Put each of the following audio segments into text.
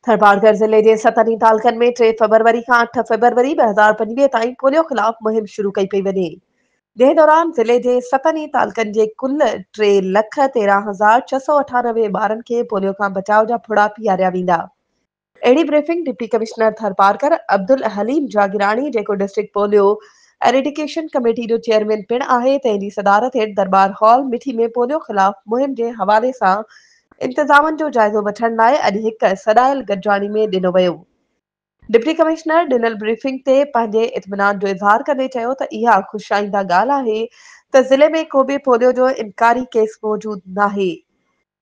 थरपारकर ज़िले जे सतनि तालुक़नि में 3 फ़रवरी खां 8 फ़रवरी 2025 ताईं पोलियो ख़िलाफ़ मुहिम शुरू कई पई वञे। जंहिं दौरान ज़िले जे सतनि तालुक़नि जे कुल 3,13,698 ॿारनि खे पोलियो खां बचाव जा फुड़ा पीआरिया वेंदा। अहिड़ी briefing deputy commissioner Tharparkar Abdul Haleem Jagirani, जेको डिस्ट्रिक्ट पोलियो एरेडिकेशन कमेटी जो चेयरमैन पिण आहे, तंहिंजी सदारत हेठि दरबार हॉल मिठी में पोलियो ख़िलाफ़ मुहिम जे हवाले सां इंतज़ामनि जो जाइज़ो वठण लाइ अॼु हिक सॾायल गॾिजाणी में ॾिनो वियो। डिप्टी कमिश्नर ॾिनल ब्रीफिंग ते पंहिंजे इत्मिनान जो इज़हार कंदे चयो त इहा ख़ुशाईंदा ॻाल्हि आहे त ज़िले में को बि पोलियो जो इनकारी केस मौजूद नाहे।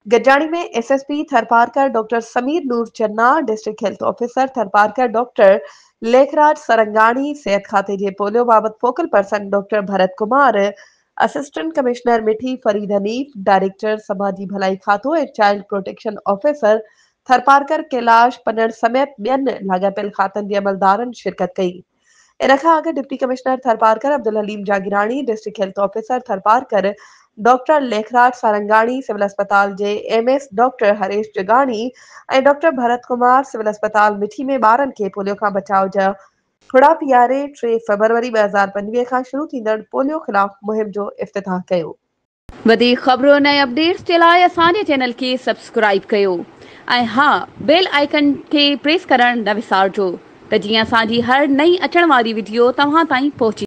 गॾिजाणी में SSP Tharparkar doctor Sameer Noor Channa, district health officer Tharparkar doctor Lekhraj Sarangani, सेहत खाते जे पोलियो बाबति focal person doctor Bharat Kumar, assistant commissioner Mithi Fareed Hanif, director समाजी भलाई खातो ऐं child protection officer Tharparkar Kailash पनड़ समेत ॿियनि लाॻापियल खातनि जे अमलदारनि शिरकत कई। इन खां अॻु deputy commissioner Tharparkar Abdul Haleem Jagirani, district health officer Tharparkar doctor Lekhraj Sarangani, civil अस्पताल जे एमएस डॉक्टर हरेश जगानी ऐं डॉक्टर भरत कुमार, सिविल अस्पताल मिठी में ॿारनि खे पोलियो खां बचाव जा फुड़ा पीआरे 3 फ़रवरी 2025 खां शुरू थींदड़ पोलियो ख़िलाफ़ मुहिम जो इफ़्तिताह कयो। वधीक ख़बरुनि ऐं अपडेट्स जे लाइ असांजे चैनल खे सब्सक्राइब कयो ऐं हा, बेल आइकन खे प्रेस करणु न विसारिजो त जीअं असांजी हर नई अचण वारी वीडियो तव्हां ताईं पहुची